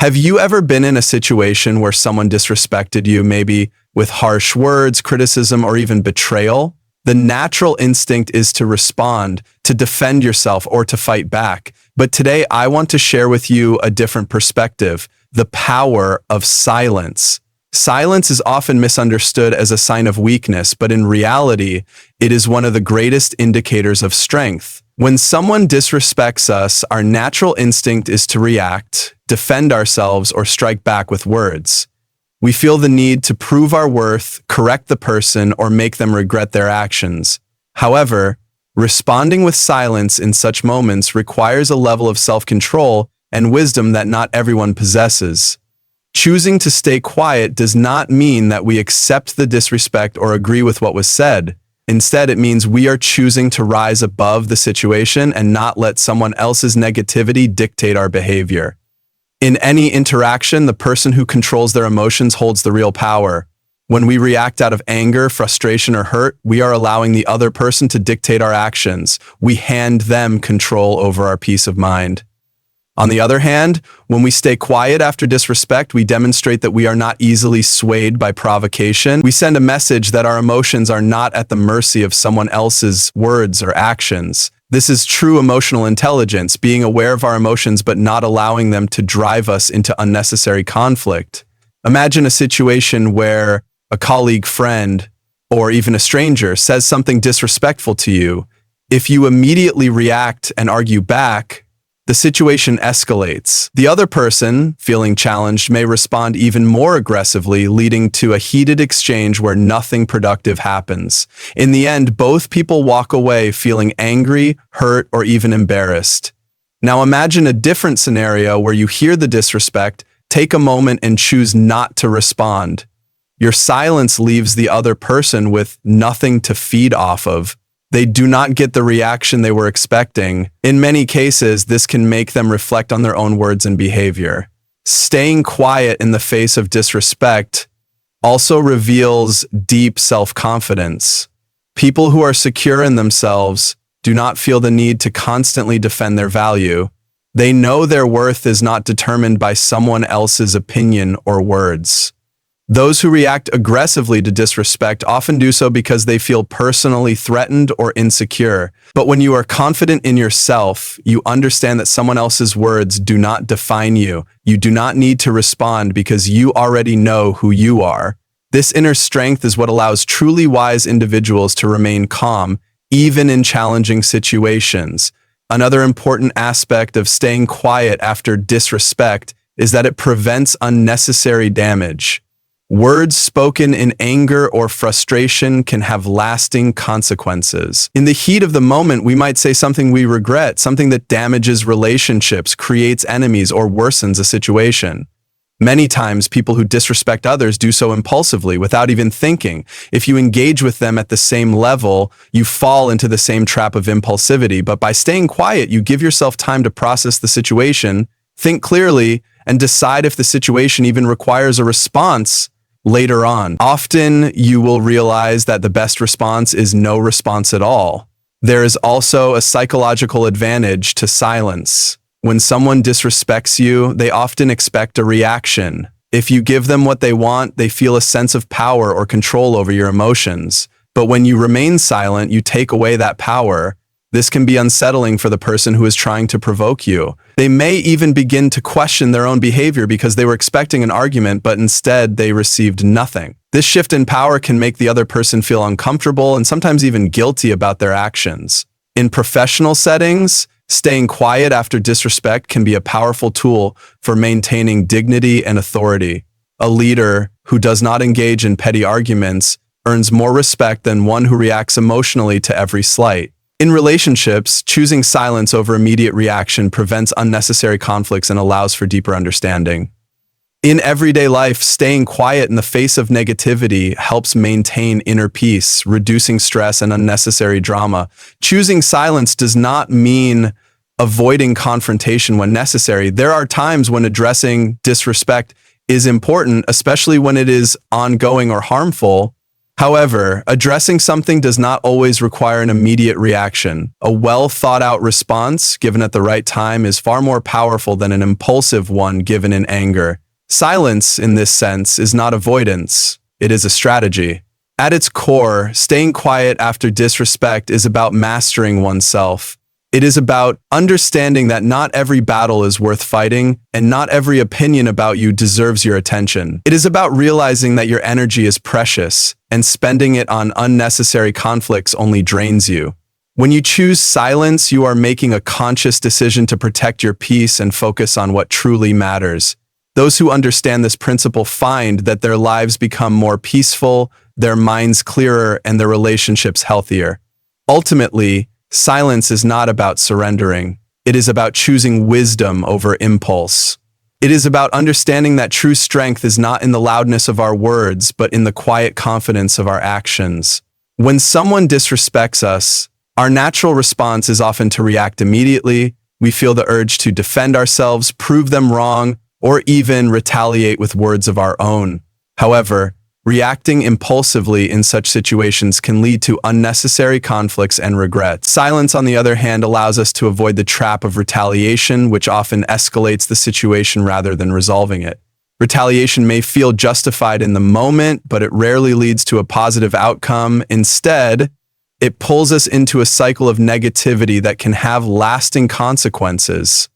Have you ever been in a situation where someone disrespected you, maybe with harsh words, criticism, or even betrayal? The natural instinct is to respond, to defend yourself, or to fight back. But today, I want to share with you a different perspective, the power of silence. Silence is often misunderstood as a sign of weakness, but in reality, it is one of the greatest indicators of strength. When someone disrespects us, our natural instinct is to react, defend ourselves, or strike back with words. We feel the need to prove our worth, correct the person, or make them regret their actions. However, responding with silence in such moments requires a level of self-control and wisdom that not everyone possesses. Choosing to stay quiet does not mean that we accept the disrespect or agree with what was said. Instead, it means we are choosing to rise above the situation and not let someone else's negativity dictate our behavior. In any interaction, the person who controls their emotions holds the real power. When we react out of anger, frustration, or hurt, we are allowing the other person to dictate our actions. We hand them control over our peace of mind. On the other hand, when we stay quiet after disrespect, we demonstrate that we are not easily swayed by provocation. We send a message that our emotions are not at the mercy of someone else's words or actions. This is true emotional intelligence, being aware of our emotions but not allowing them to drive us into unnecessary conflict. Imagine a situation where a colleague, friend, or even a stranger says something disrespectful to you. If you immediately react and argue back, the situation escalates. The other person, feeling challenged, may respond even more aggressively, leading to a heated exchange where nothing productive happens. In the end, both people walk away feeling angry, hurt, or even embarrassed. Now imagine a different scenario where you hear the disrespect, take a moment, and choose not to respond. Your silence leaves the other person with nothing to feed off of. They do not get the reaction they were expecting. In many cases, this can make them reflect on their own words and behavior. Staying quiet in the face of disrespect also reveals deep self-confidence. People who are secure in themselves do not feel the need to constantly defend their value. They know their worth is not determined by someone else's opinion or words. Those who react aggressively to disrespect often do so because they feel personally threatened or insecure. But when you are confident in yourself, you understand that someone else's words do not define you. You do not need to respond because you already know who you are. This inner strength is what allows truly wise individuals to remain calm, even in challenging situations. Another important aspect of staying quiet after disrespect is that it prevents unnecessary damage. Words spoken in anger or frustration can have lasting consequences. In the heat of the moment, we might say something we regret, something that damages relationships, creates enemies, or worsens a situation. Many times, people who disrespect others do so impulsively, without even thinking. If you engage with them at the same level, you fall into the same trap of impulsivity. But by staying quiet, you give yourself time to process the situation, think clearly, and decide if the situation even requires a response later on. Often, you will realize that the best response is no response at all. There is also a psychological advantage to silence. When someone disrespects you, they often expect a reaction. If you give them what they want, they feel a sense of power or control over your emotions. But when you remain silent, you take away that power. This can be unsettling for the person who is trying to provoke you. They may even begin to question their own behavior because they were expecting an argument, but instead they received nothing. This shift in power can make the other person feel uncomfortable and sometimes even guilty about their actions. In professional settings, staying quiet after disrespect can be a powerful tool for maintaining dignity and authority. A leader who does not engage in petty arguments earns more respect than one who reacts emotionally to every slight. In relationships, choosing silence over immediate reaction prevents unnecessary conflicts and allows for deeper understanding. In everyday life, staying quiet in the face of negativity helps maintain inner peace, reducing stress and unnecessary drama. Choosing silence does not mean avoiding confrontation when necessary. There are times when addressing disrespect is important, especially when it is ongoing or harmful. However, addressing something does not always require an immediate reaction. A well thought out response, given at the right time, is far more powerful than an impulsive one given in anger. Silence, in this sense, is not avoidance. It is a strategy. At its core, staying quiet after disrespect is about mastering oneself. It is about understanding that not every battle is worth fighting, and not every opinion about you deserves your attention. It is about realizing that your energy is precious, and spending it on unnecessary conflicts only drains you. When you choose silence, you are making a conscious decision to protect your peace and focus on what truly matters. Those who understand this principle find that their lives become more peaceful, their minds clearer, and their relationships healthier. Ultimately, silence is not about surrendering. It is about choosing wisdom over impulse. It is about understanding that true strength is not in the loudness of our words, but in the quiet confidence of our actions. When someone disrespects us, our natural response is often to react immediately. We feel the urge to defend ourselves, prove them wrong, or even retaliate with words of our own. However, reacting impulsively in such situations can lead to unnecessary conflicts and regret. Silence, on the other hand, allows us to avoid the trap of retaliation, which often escalates the situation rather than resolving it. Retaliation may feel justified in the moment, but it rarely leads to a positive outcome. Instead, it pulls us into a cycle of negativity that can have lasting consequences.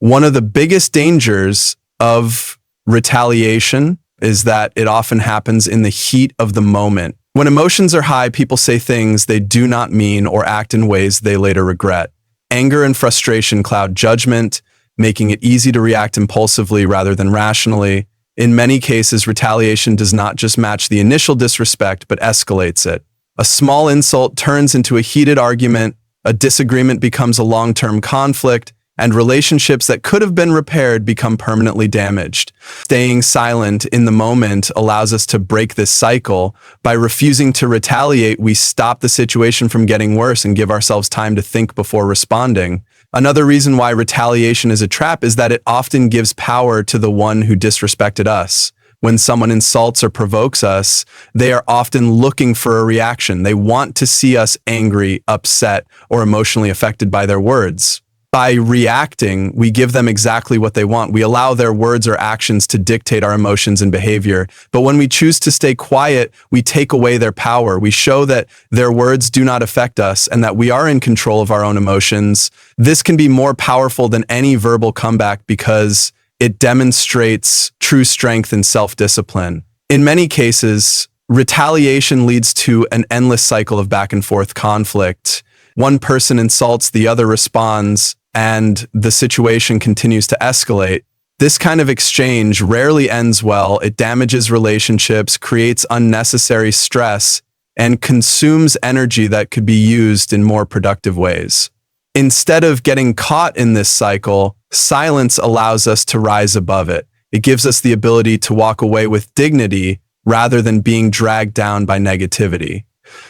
One of the biggest dangers of retaliation is that it often happens in the heat of the moment. When emotions are high, people say things they do not mean or act in ways they later regret. Anger and frustration cloud judgment, making it easy to react impulsively rather than rationally. In many cases, retaliation does not just match the initial disrespect, but escalates it. A small insult turns into a heated argument, a disagreement becomes a long-term conflict, and relationships that could have been repaired become permanently damaged. Staying silent in the moment allows us to break this cycle. By refusing to retaliate, we stop the situation from getting worse and give ourselves time to think before responding. Another reason why retaliation is a trap is that it often gives power to the one who disrespected us. When someone insults or provokes us, they are often looking for a reaction. They want to see us angry, upset, or emotionally affected by their words. By reacting, we give them exactly what they want. We allow their words or actions to dictate our emotions and behavior. But when we choose to stay quiet, we take away their power. We show that their words do not affect us and that we are in control of our own emotions. This can be more powerful than any verbal comeback because it demonstrates true strength and self-discipline. In many cases, retaliation leads to an endless cycle of back and forth conflict. One person insults, the other responds, and the situation continues to escalate. This kind of exchange rarely ends well. It damages relationships, creates unnecessary stress, and consumes energy that could be used in more productive ways. Instead of getting caught in this cycle, silence allows us to rise above it. It gives us the ability to walk away with dignity rather than being dragged down by negativity.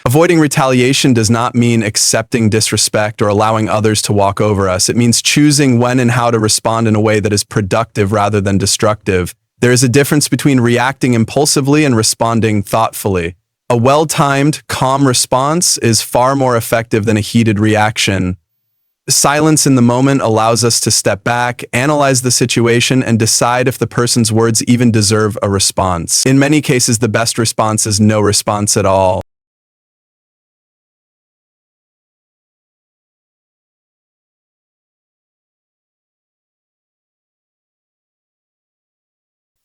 Avoiding retaliation does not mean accepting disrespect or allowing others to walk over us. It means choosing when and how to respond in a way that is productive rather than destructive. There is a difference between reacting impulsively and responding thoughtfully. A well-timed, calm response is far more effective than a heated reaction. Silence in the moment allows us to step back, analyze the situation, and decide if the person's words even deserve a response. In many cases, the best response is no response at all.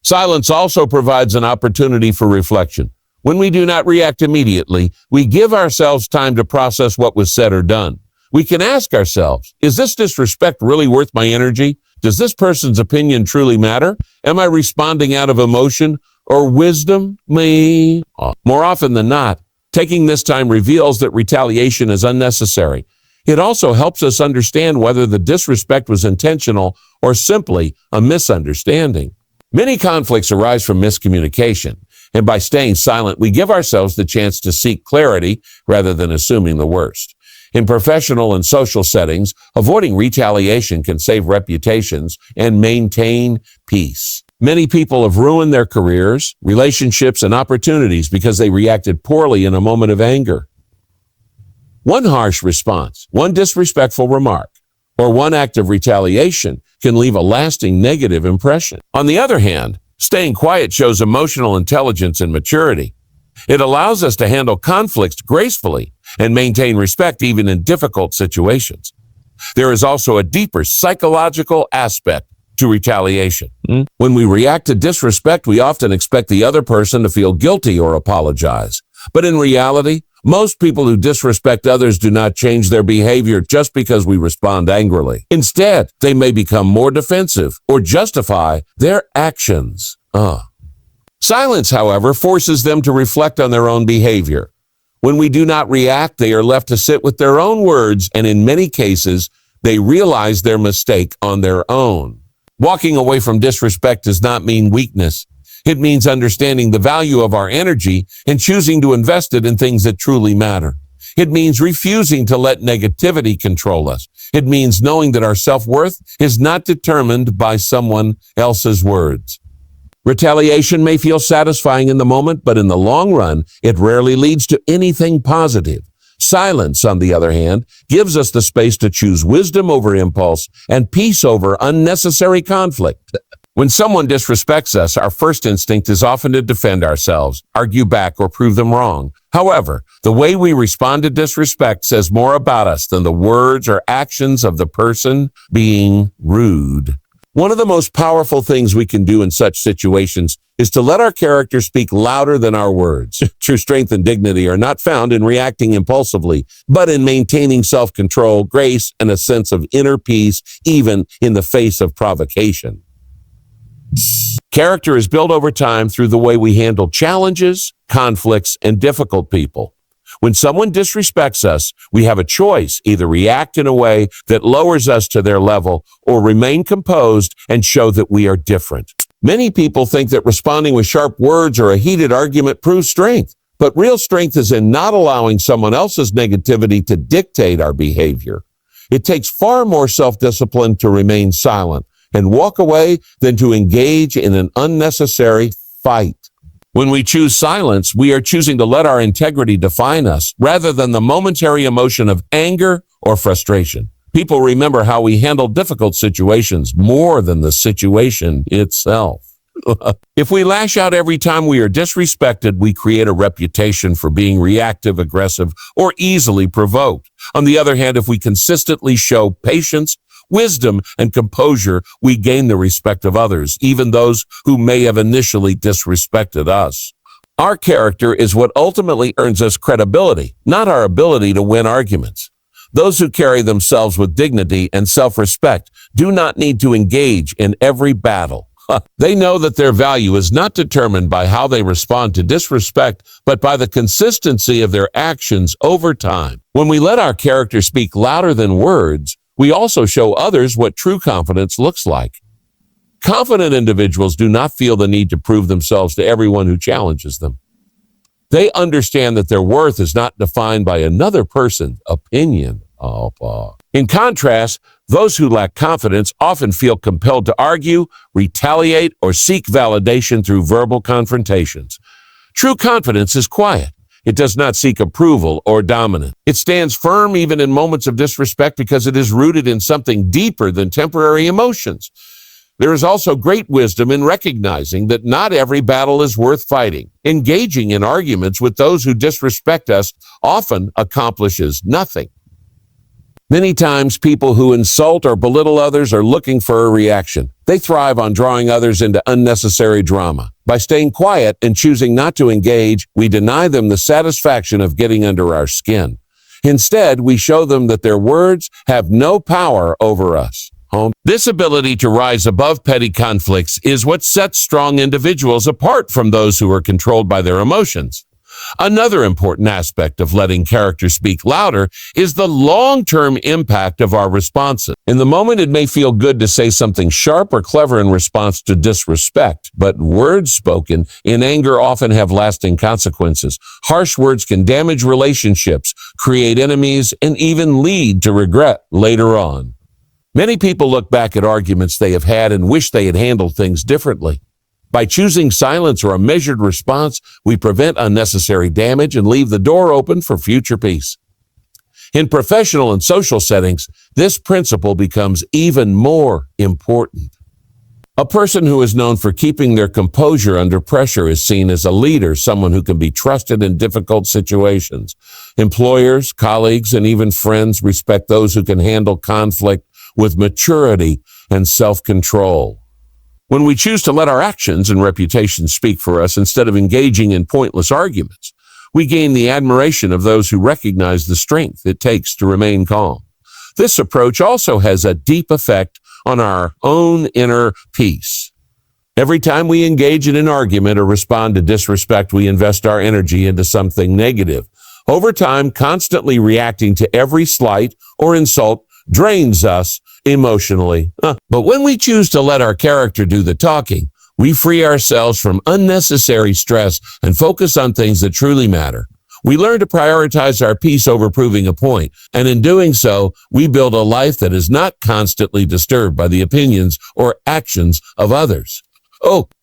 Silence also provides an opportunity for reflection. When we do not react immediately, we give ourselves time to process what was said or done. We can ask ourselves, is this disrespect really worth my energy? Does this person's opinion truly matter? Am I responding out of emotion or wisdom? More often than not, taking this time reveals that retaliation is unnecessary. It also helps us understand whether the disrespect was intentional or simply a misunderstanding. Many conflicts arise from miscommunication, and by staying silent, we give ourselves the chance to seek clarity rather than assuming the worst. In professional and social settings, avoiding retaliation can save reputations and maintain peace. Many people have ruined their careers, relationships, and opportunities because they reacted poorly in a moment of anger. One harsh response, one disrespectful remark, or one act of retaliation can leave a lasting negative impression. On the other hand, staying quiet shows emotional intelligence and maturity. It allows us to handle conflicts gracefully and maintain respect even in difficult situations. There is also a deeper psychological aspect to retaliation. When we react to disrespect, we often expect the other person to feel guilty or apologize. But in reality, most people who disrespect others do not change their behavior just because we respond angrily. Instead, they may become more defensive or justify their actions. Silence, however, forces them to reflect on their own behavior. When we do not react, they are left to sit with their own words, and in many cases, they realize their mistake on their own. Walking away from disrespect does not mean weakness. It means understanding the value of our energy and choosing to invest it in things that truly matter. It means refusing to let negativity control us. It means knowing that our self-worth is not determined by someone else's words. Retaliation may feel satisfying in the moment, but in the long run, it rarely leads to anything positive. Silence, on the other hand, gives us the space to choose wisdom over impulse and peace over unnecessary conflict. When someone disrespects us, our first instinct is often to defend ourselves, argue back, or prove them wrong. However, the way we respond to disrespect says more about us than the words or actions of the person being rude. One of the most powerful things we can do in such situations is to let our character speak louder than our words. True strength and dignity are not found in reacting impulsively, but in maintaining self-control, grace, and a sense of inner peace, even in the face of provocation. Character is built over time through the way we handle challenges, conflicts, and difficult people. When someone disrespects us, we have a choice: either react in a way that lowers us to their level or remain composed and show that we are different. Many people think that responding with sharp words or a heated argument proves strength, but real strength is in not allowing someone else's negativity to dictate our behavior. It takes far more self-discipline to remain silent and walk away than to engage in an unnecessary fight. When we choose silence, we are choosing to let our integrity define us rather than the momentary emotion of anger or frustration. People remember how we handle difficult situations more than the situation itself. If we lash out every time we are disrespected, we create a reputation for being reactive, aggressive, or easily provoked. On the other hand, if we consistently show patience, wisdom, and composure, we gain the respect of others, even those who may have initially disrespected us. Our character is what ultimately earns us credibility, not our ability to win arguments. Those who carry themselves with dignity and self-respect do not need to engage in every battle. They know that their value is not determined by how they respond to disrespect, but by the consistency of their actions over time. When we let our character speak louder than words, we also show others what true confidence looks like. Confident individuals do not feel the need to prove themselves to everyone who challenges them. They understand that their worth is not defined by another person's opinion. In contrast, those who lack confidence often feel compelled to argue, retaliate, or seek validation through verbal confrontations. True confidence is quiet. It does not seek approval or dominance. It stands firm even in moments of disrespect because it is rooted in something deeper than temporary emotions. There is also great wisdom in recognizing that not every battle is worth fighting. Engaging in arguments with those who disrespect us often accomplishes nothing. Many times, people who insult or belittle others are looking for a reaction. They thrive on drawing others into unnecessary drama. By staying quiet and choosing not to engage, we deny them the satisfaction of getting under our skin. Instead, we show them that their words have no power over us. This ability to rise above petty conflicts is what sets strong individuals apart from those who are controlled by their emotions. Another important aspect of letting character speak louder is the long-term impact of our responses. In the moment, it may feel good to say something sharp or clever in response to disrespect, but words spoken in anger often have lasting consequences. Harsh words can damage relationships, create enemies, and even lead to regret later on. Many people look back at arguments they have had and wish they had handled things differently. By choosing silence or a measured response, we prevent unnecessary damage and leave the door open for future peace. In professional and social settings, this principle becomes even more important. A person who is known for keeping their composure under pressure is seen as a leader, someone who can be trusted in difficult situations. Employers, colleagues, and even friends respect those who can handle conflict with maturity and self-control. When we choose to let our actions and reputation speak for us instead of engaging in pointless arguments, we gain the admiration of those who recognize the strength it takes to remain calm. This approach also has a deep effect on our own inner peace. Every time we engage in an argument or respond to disrespect, we invest our energy into something negative. Over time, constantly reacting to every slight or insult drains us emotionally. But when we choose to let our character do the talking, we free ourselves from unnecessary stress and focus on things that truly matter. We learn to prioritize our peace over proving a point, and in doing so, we build a life that is not constantly disturbed by the opinions or actions of others.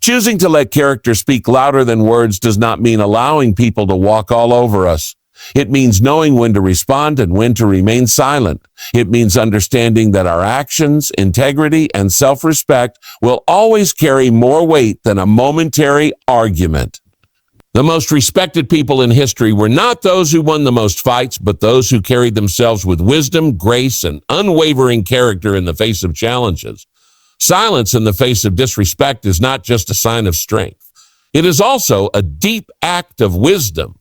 Choosing to let character speak louder than words does not mean allowing people to walk all over us. It means knowing when to respond and when to remain silent. It means understanding that our actions, integrity, and self-respect will always carry more weight than a momentary argument. The most respected people in history were not those who won the most fights, but those who carried themselves with wisdom, grace, and unwavering character in the face of challenges. Silence in the face of disrespect is not just a sign of strength. It is also a deep act of wisdom.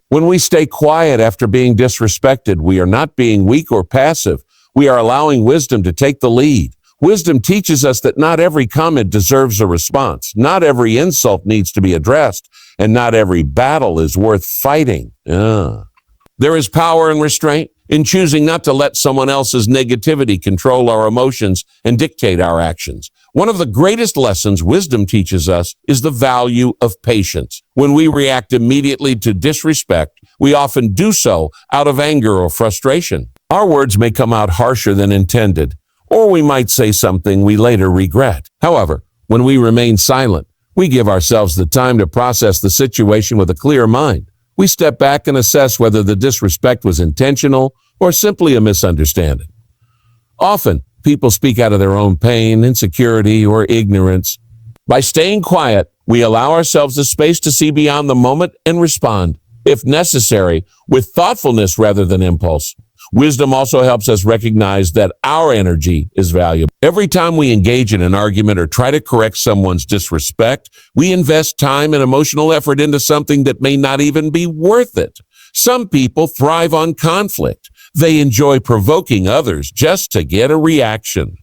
When we stay quiet after being disrespected, we are not being weak or passive. We are allowing wisdom to take the lead. Wisdom teaches us that not every comment deserves a response. Not every insult needs to be addressed, and not every battle is worth fighting. There is power in restraint, in choosing not to let someone else's negativity control our emotions and dictate our actions. One of the greatest lessons wisdom teaches us is the value of patience. When we react immediately to disrespect, we often do so out of anger or frustration. Our words may come out harsher than intended, or we might say something we later regret. However, when we remain silent, we give ourselves the time to process the situation with a clear mind. We step back and assess whether the disrespect was intentional or simply a misunderstanding. Often, people speak out of their own pain, insecurity, or ignorance. By staying quiet, we allow ourselves the space to see beyond the moment and respond, if necessary, with thoughtfulness rather than impulse. Wisdom also helps us recognize that our energy is valuable. Every time we engage in an argument or try to correct someone's disrespect, we invest time and emotional effort into something that may not even be worth it. Some people thrive on conflict. They enjoy provoking others just to get a reaction.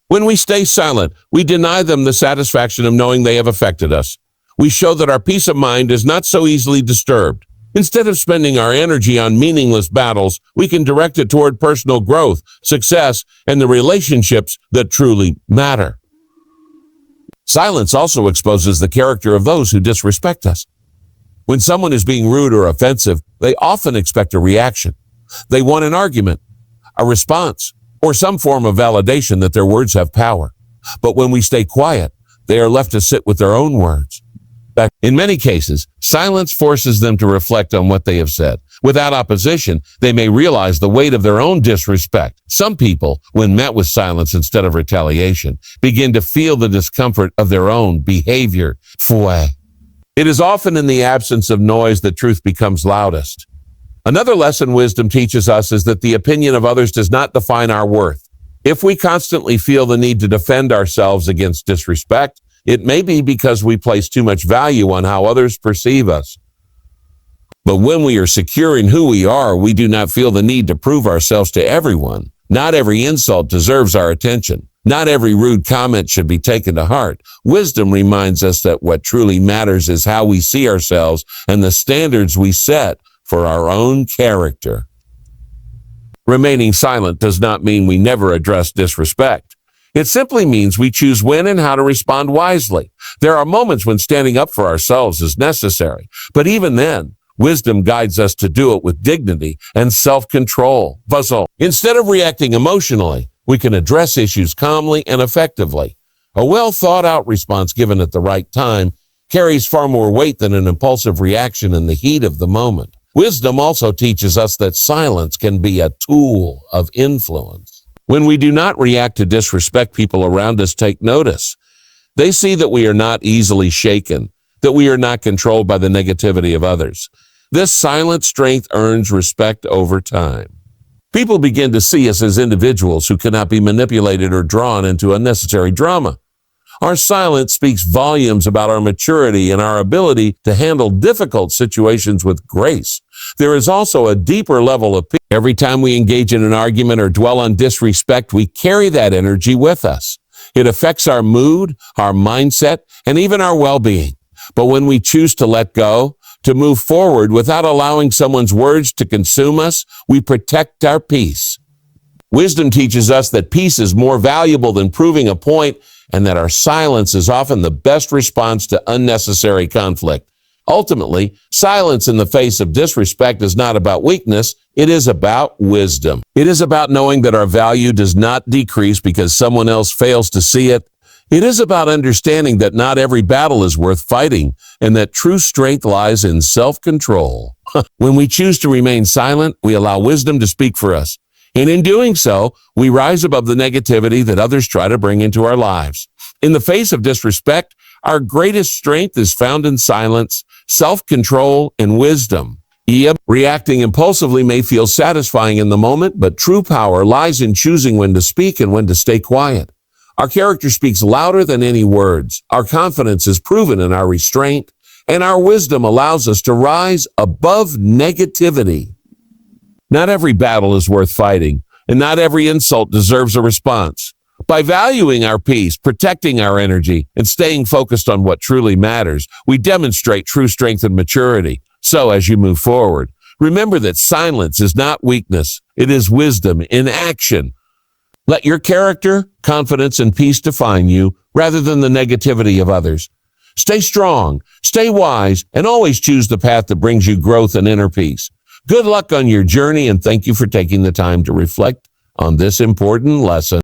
When we stay silent, we deny them the satisfaction of knowing they have affected us. We show that our peace of mind is not so easily disturbed. Instead of spending our energy on meaningless battles, we can direct it toward personal growth, success, and the relationships that truly matter. Silence also exposes the character of those who disrespect us. When someone is being rude or offensive, they often expect a reaction. They want an argument, a response, or some form of validation that their words have power. But when we stay quiet, they are left to sit with their own words. In many cases, silence forces them to reflect on what they have said. Without opposition, they may realize the weight of their own disrespect. Some people, when met with silence instead of retaliation, begin to feel the discomfort of their own behavior. It is often in the absence of noise that truth becomes loudest. Another lesson wisdom teaches us is that the opinion of others does not define our worth. If we constantly feel the need to defend ourselves against disrespect, it may be because we place too much value on how others perceive us. But when we are secure in who we are, we do not feel the need to prove ourselves to everyone. Not every insult deserves our attention. Not every rude comment should be taken to heart. Wisdom reminds us that what truly matters is how we see ourselves and the standards we set for our own character. Remaining silent does not mean we never address disrespect. It simply means we choose when and how to respond wisely. There are moments when standing up for ourselves is necessary, but even then, wisdom guides us to do it with dignity and self-control. Instead of reacting emotionally, we can address issues calmly and effectively. A well-thought-out response given at the right time carries far more weight than an impulsive reaction in the heat of the moment. Wisdom also teaches us that silence can be a tool of influence. When we do not react to disrespect, people around us take notice. They see that we are not easily shaken, that we are not controlled by the negativity of others. This silent strength earns respect over time. People begin to see us as individuals who cannot be manipulated or drawn into unnecessary drama. Our silence speaks volumes about our maturity and our ability to handle difficult situations with grace. There is also a deeper level of peace. Every time we engage in an argument or dwell on disrespect, we carry that energy with us. It affects our mood, our mindset, and even our well-being. But when we choose to let go, to move forward without allowing someone's words to consume us, we protect our peace. Wisdom teaches us that peace is more valuable than proving a point, and that our silence is often the best response to unnecessary conflict. Ultimately, silence in the face of disrespect is not about weakness, it is about wisdom. It is about knowing that our value does not decrease because someone else fails to see it. It is about understanding that not every battle is worth fighting, and that true strength lies in self-control. When we choose to remain silent, we allow wisdom to speak for us. And in doing so, we rise above the negativity that others try to bring into our lives. In the face of disrespect, our greatest strength is found in silence, self-control, and wisdom. Reacting impulsively may feel satisfying in the moment, but true power lies in choosing when to speak and when to stay quiet. Our character speaks louder than any words. Our confidence is proven in our restraint, and our wisdom allows us to rise above negativity. Not every battle is worth fighting, and not every insult deserves a response. By valuing our peace, protecting our energy, and staying focused on what truly matters, we demonstrate true strength and maturity. So as you move forward, remember that silence is not weakness. It is wisdom in action. Let your character, confidence, and peace define you rather than the negativity of others. Stay strong, stay wise, and always choose the path that brings you growth and inner peace. Good luck on your journey, and thank you for taking the time to reflect on this important lesson.